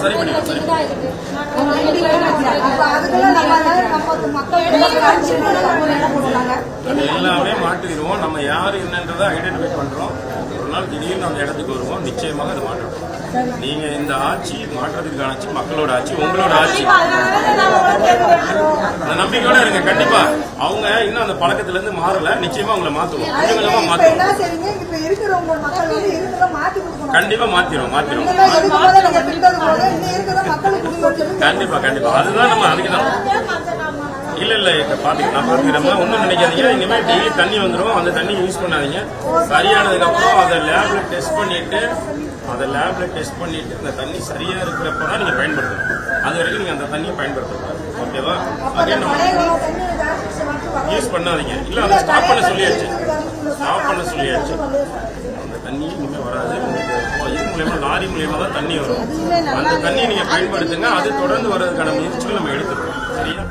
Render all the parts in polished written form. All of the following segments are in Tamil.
சரி பண்ணிக்கலாம். அது எல்லாமே மாற்றிடுவோம். நம்ம யாரு என்னன்றதை ஐடென்டிஃபை பண்றோம். ஒரு நாள் திடீர்னு அந்த இடத்துக்கு வருவோம். நிச்சயமாக அது மாற்றணும். நீங்க இந்த ஆட்சி மாற்றத்திற்கான ஆட்சி, மக்களோட ஆட்சி, உங்களோட ஆட்சி. அந்த நம்பிக்கையோட இருங்க. கண்டிப்பா அவங்க இன்னும் அந்த பழக்கத்துல இருந்து மாறல. நிச்சயமா உங்களை மாத்துவோம். கொஞ்சமா மாத்துவோம். கண்டிப்பா மாத்திரும். கண்டிப்பா கண்டிப்பா. அதுதான் நம்ம அதுக்குதான். இல்ல பாத்துக்கிறோம்னா ஒன்னும் நினைக்காதீங்க. இனிமேல் டெய்லி தண்ணி வந்துடும். அந்த தண்ணி யூஸ் பண்ணாதீங்க. சரியானதுக்கு அப்புறம் அதை லேப்ல டெஸ்ட் பண்ணிட்டு அந்த தண்ணி சரியா இருக்கிறப்பதான் நீங்க பயன்படுத்தணும். அது வரைக்கும் நீங்க அந்த தண்ணியை பயன்படுத்தக்கூடாது. ஓகேவா? யூஸ் பண்ணாதீங்க. இல்ல அதை ஸ்டாப் பண்ண சொல்லியாச்சு. அந்த தண்ணி இனிமே வராது. இது மூலமா லாரி மூலியமா தான் தண்ணி வரும். அந்த தண்ணியை நீங்க பயன்படுத்துங்க. அது தொடர்ந்து வர்றதுக்கான முயற்சிகள் நம்ம எடுத்துக்கிறோம். சரியா?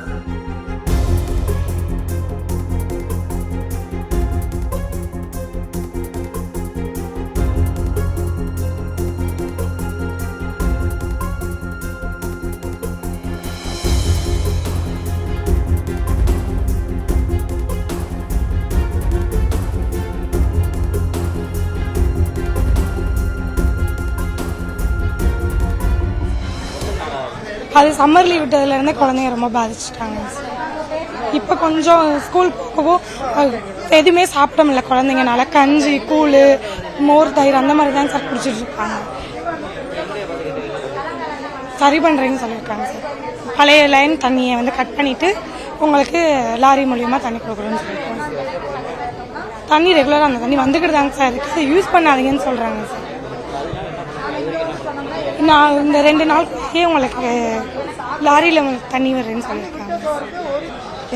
அது சம்மர் லீவ் விட்டதுலேருந்தே குழந்தைங்க ரொம்ப பாதிச்சுட்டாங்க. இப்போ கொஞ்சம் ஸ்கூல் போகவும் எதுவுமே சாப்பிட முடியல குழந்தைங்கனால. கஞ்சி, கூழ், மோர், தயிர் அந்த மாதிரி தான் சார் குடிச்சிட்டு இருக்காங்க. சரி பண்ணுறேன்னு சொல்லியிருக்காங்க சார். பழைய லைன் தண்ணியை கட் பண்ணிட்டு உங்களுக்கு லாரி மூலியமாக தண்ணி கொடுக்குறோன்னு சொல்லியிருக்காங்க. தண்ணி ரெகுலராக அந்த தண்ணி வந்துக்கிட்டு தாங்க சார் இருக்குது. யூஸ் பண்ணாதீங்கன்னு சொல்கிறாங்க சார். நான் இந்த 2 நாளுக்குள்ளேயே உங்களுக்கு லாரியில் தண்ணி வருதுன்னு சொல்லியிருக்காங்க.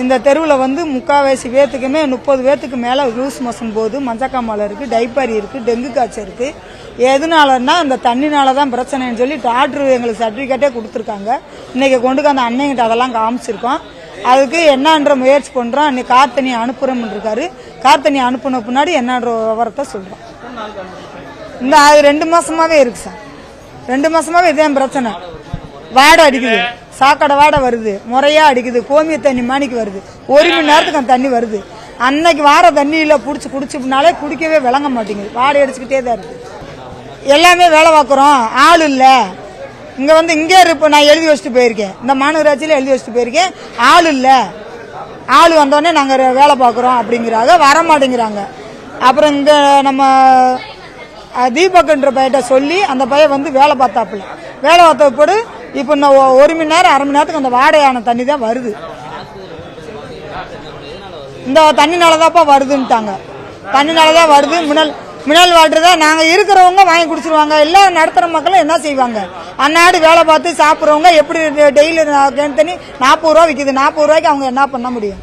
இந்த தெருவில் முக்கால்வாசி பேத்துக்குமே 30 பேத்துக்கு மேலே லூஸ் மோஷன் போகுது. மஞ்சக்காமலை இருக்குது, டைப்பரி இருக்குது, டெங்கு காய்ச்சல் இருக்குது. எதுனாலன்னா இந்த தண்ணினால தான் பிரச்சனைன்னு சொல்லி டாக்டர் எங்களுக்கு சர்டிஃபிகேட்டே கொடுத்துருக்காங்க. இன்னைக்கு கொண்டு அந்த அன்னைங்கிட்ட அதெல்லாம் காமிச்சிருக்கோம். அதுக்கு என்னன்ற முயற்சி பண்ணுறோம். இன்னைக்கு கார் தண்ணி அனுப்புகிறோம்னு இருக்காரு. கார் தண்ணி அனுப்புன பின்னாடி என்னன்ற விவரத்தை சொல்கிறோம். இந்த 2 மாசமாவே இருக்கு சார். 2 மாசமாவே இதான் பிரச்சனை. வாடை அடிக்குது, சாக்கடை வாடை வருது, முறையா அடிக்குது, கோமிய தண்ணி மாணிக்கு வருது. 1 மணி நேரத்துக்கு அந்த தண்ணி வருது. அன்னைக்கு வார தண்ணியில புடிச்சு குடிச்சுனாலே குடிக்கவே விளங்க மாட்டேங்குது. வாடை அடிச்சுக்கிட்டே தான் இருக்கு. எல்லாமே வேலை பார்க்குறோம், ஆள் இல்ல. இங்க இங்கே இருப்ப நான் எழுதி வச்சுட்டு போயிருக்கேன். இந்த மாநகராட்சியில எழுதி வச்சுட்டு போயிருக்கேன். ஆள் இல்ல. ஆள் வந்தோடனே நாங்க வேலை பார்க்குறோம் அப்படிங்கிறாங்க. வர மாட்டேங்கிறாங்க. அப்புறம் இங்க நம்ம தீபக்ன்ற பையட்ட சொல்லி அந்த பையன் வேலை பார்த்தாப்புல. வேலை பார்த்தப்போடு இப்போ இன்னும் 1 மணி நேரம் 1/2 மணி நேரத்துக்கு அந்த வாடையான தண்ணி தான் வருது. இந்த தண்ணினாலதான்ப்பா வருதுன்ட்டாங்க. தண்ணினாலதான் வருது. மினல் வாட்டர் தான். நாங்க இருக்கிறவங்க வாங்கி குடிச்சிருவாங்க. எல்லாம் நடத்துற மக்களும் என்ன செய்வாங்க? அன்னாடு வேலை பார்த்து சாப்பிட்றவங்க எப்படி டெய்லி தண்ணி 40 ரூபா விற்குது. 40 ரூபாய்க்கு அவங்க என்ன பண்ண முடியும்?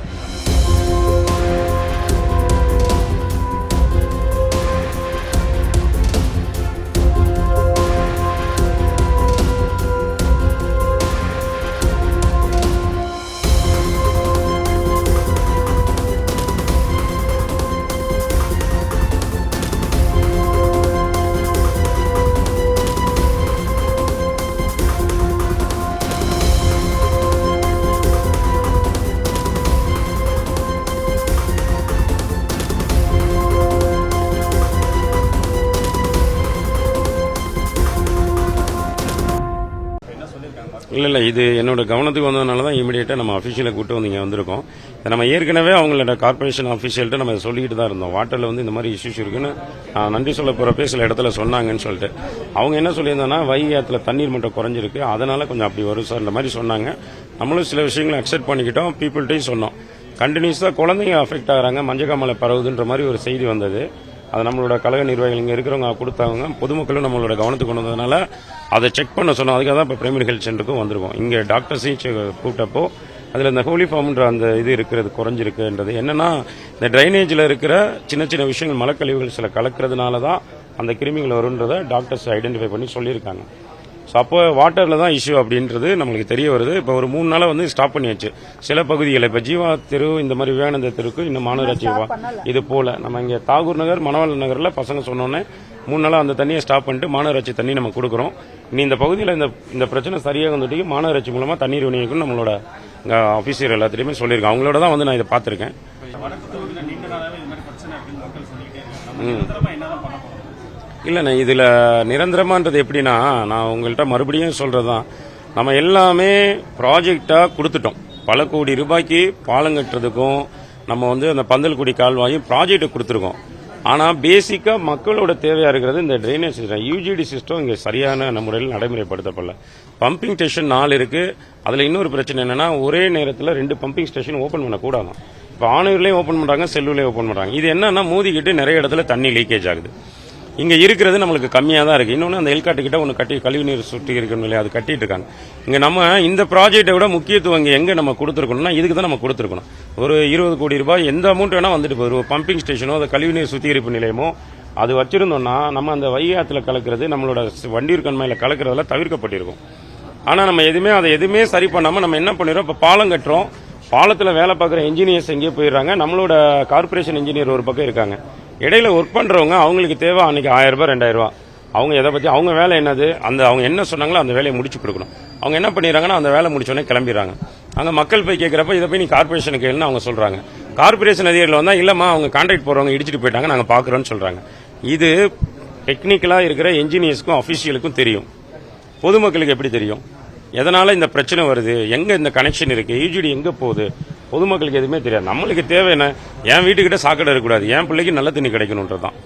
இல்லை இது என்னோட கவனத்துக்கு வந்ததுனால தான் இமீடியட்டாக நம்ம அஃபிஷியலை கூப்பிட்டு இங்கே வந்திருக்கோம். நம்ம ஏற்கனவே அவங்களோட கார்பரேஷன் அஃபிஷியல்கிட்ட நம்ம சொல்லிட்டு தான் இருந்தோம். வாட்டரில் இந்த மாதிரி இஷ்யூஸ் இருக்குன்னு நன்றி சொல்ல போகிறப்ப சில இடத்துல சொன்னாங்கன்னு சொல்லிட்டு அவங்க என்ன சொல்லியிருந்தாங்கன்னா வைகை ஆற்றுல தண்ணீர் மட்டம் குறைஞ்சிருக்கு, அதனால கொஞ்சம் அப்படி வரும் சார் இந்த மாதிரி சொன்னாங்க. நம்மளும் சில விஷயங்களை அக்செப்ட் பண்ணிக்கிட்டோம். பீப்புள்கிட்டையும் சொன்னோம். கண்டினியூஸாக குழந்தைங்க அஃபெக்ட் ஆகிறாங்க, மஞ்சக்காமலை பரவுதுன்ற மாதிரி ஒரு செய்தி வந்தது. அது நம்மளோட கழக நிர்வாகிகள் இங்கே இருக்கிறவங்க கொடுத்தாங்க. பொதுமக்களும் நம்மளோட கவனத்துக்கு கொண்டு வந்ததுனால அதை செக் பண்ண சொன்னோம். அதுக்காக தான் இப்போ பிரைமரி ஹெல்த் சென்டருக்கும் வந்திருக்கோம். இங்கே டாக்டர்ஸையும் கூப்பிட்டப்போ அதில் இந்த ஹோலி ஃபார்ம்ன்ற அந்த இது இருக்கிறது குறைஞ்சிருக்குன்றது என்னன்னா இந்த ட்ரைனேஜில் இருக்கிற சின்ன சின்ன விஷயங்கள் மலக்கழிவுகள் சில கலக்கிறதுனால தான் அந்த கிருமிகள் வரும்ன்றதை டாக்டர்ஸ் ஐடென்டிஃபை பண்ணி சொல்லியிருக்காங்க. ஸோ அப்போ வாட்டரில் தான் இஷ்யூ அப்படின்றது நம்மளுக்கு தெரிய வருது. இப்போ ஒரு 3 நாளாக வந்து ஸ்டாப் பண்ணியாச்சு சில பகுதிகளில். இப்போ ஜீவா தெரு இந்த மாதிரி விவேகானந்த தெருக்கு இன்னும் மாநகராட்சி இது போல நம்ம இங்கே தாகூர் நகர் மணவாள நகரில் பசங்க சொன்னோன்னே 3 நாளாக அந்த தண்ணியை ஸ்டாப் பண்ணிட்டு மாநகராட்சி தண்ணி நம்ம கொடுக்குறோம். இனி இந்த பகுதியில் இந்த பிரச்சனை சரியாக வந்துட்டு மாநகராட்சி மூலமாக தண்ணீர் விநியோகம் நம்மளோட ஆஃபீஸர் எல்லாத்துலேயுமே சொல்லியிருக்கேன். அவங்களோட தான் வந்து நான் இதை பார்த்துருக்கேன். இல்லைண்ணா இதில் நிரந்தரமானது எப்படின்னா நான் உங்கள்கிட்ட மறுபடியும் சொல்கிறது தான், நம்ம எல்லாமே ப்ராஜெக்டாக கொடுத்துட்டோம். பல கோடி ரூபாய்க்கு பாலம் கட்டுறதுக்கும் நம்ம வந்து அந்த பந்தல்குடி கால்வாயும் ப்ராஜெக்டை கொடுத்துருக்கோம். ஆனால் பேசிக்காக மக்களோட தேவையாக இருக்கிறது இந்த ட்ரைனேஜ் சிஸ்டம். யூஜிடி சிஸ்டம் இங்கே சரியான முறையில் நடைமுறைப்படுத்தப்படல. பம்பிங் ஸ்டேஷன் 4 இருக்குது. அதில் இன்னொரு பிரச்சனை என்னென்னா ஒரே நேரத்தில் 2 பம்பிங் ஸ்டேஷன் ஓப்பன் பண்ணக்கூடாது. இப்போ ஆணையூர்லேயும் ஓப்பன் பண்ணுறாங்க, செல்லூர்லேயும் ஓப்பன் பண்ணுறாங்க. இது என்னன்னா மோதிக்கிட்டு நிறைய இடத்துல தண்ணி லீக்கேஜ் ஆகுது. இங்கே இருக்கிறது நம்மளுக்கு கம்மியாக தான் இருக்குது. இன்னொன்று அந்த எல்காட்டு கிட்ட ஒன்று கட்டி கழிவுநீர் சுற்றி இருக்கணும் இல்லையா, அது கட்டிட்டு இருக்காங்க. இங்கே நம்ம இந்த ப்ராஜெக்டை விட முக்கியத்துவம் இங்கே எங்கே நம்ம கொடுத்துருக்கணும்னா இதுக்கு தான் நம்ம கொடுத்துருக்கணும். ஒரு 20 கோடி ரூபாய் எந்த அமௌண்ட் வேணால் வந்துட்டு போயிடும். ஒரு பம்பிங் ஸ்டேஷனோ அந்த கழிவுநீர் சுத்திகரிப்பு நிலையமோ அது வச்சிருந்தோம்னா நம்ம அந்த வையாத்தில் கலக்கிறது நம்மளோட வண்டியூர் கண்மாயில் கலக்கிறதெல்லாம் தவிர்க்கப்பட்டிருக்கும். ஆனால் நம்ம எதுவுமே சரி பண்ணாமல் நம்ம என்ன பண்ணிடுறோம், இப்போ பாலம் கட்டுறோம், பாலத்தில் வேலை பார்க்குற இன்ஜினியர்ஸ் எங்கேயே போயிடுறாங்க, நம்மளோட கார்பரேஷன் இன்ஜினியர் ஒரு பக்கம் இருக்காங்க. இடையில ஒர்க் பண்றவங்க அவங்களுக்கு தேவை அன்னைக்கு 1000 ரூபாய் 2000 ரூபாய். அவங்க எதை பத்தி அவங்க வேலை என்னது, அவங்க என்ன சொன்னாங்களோ அந்த வேலையை முடிச்சு கொடுக்கணும். அவங்க என்ன பண்ணிடுறாங்கன்னா அந்த வேலை முடிச்சோடனே கிளம்பிடுறாங்க. அங்கே மக்கள் போய் கேட்குறப்ப இதை போய் நீ கார்பரேஷனுக்கு கேளுன்னு அவங்க சொல்றாங்க. கார்பரேஷன் அதிகாரிகள் வந்தால் இல்லம்மா அவங்க கான்ட்ராக்ட் போறவங்க இடிச்சிட்டு போயிட்டாங்க, நாங்கள் பார்க்குறோன்னு சொல்றாங்க. இது டெக்னிக்கலா இருக்கிற என்ஜினியர்ஸ்க்கும் அபிஷியலுக்கும் தெரியும், பொதுமக்களுக்கு எப்படி தெரியும்? எதனால இந்த பிரச்சனை வருது, எங்க இந்த கனெக்ஷன் இருக்கு, யூஜிடி எங்க போகுது, பொதுமக்களுக்கு எதுவுமே தெரியாது. நம்மளுக்கு தேவை என்ன, என் வீட்டுக்கிட்ட சாக்கடை இருக்கக்கூடாது, என் பிள்ளைக்கு நல்ல தண்ணி கிடைக்கணுன்றதான்.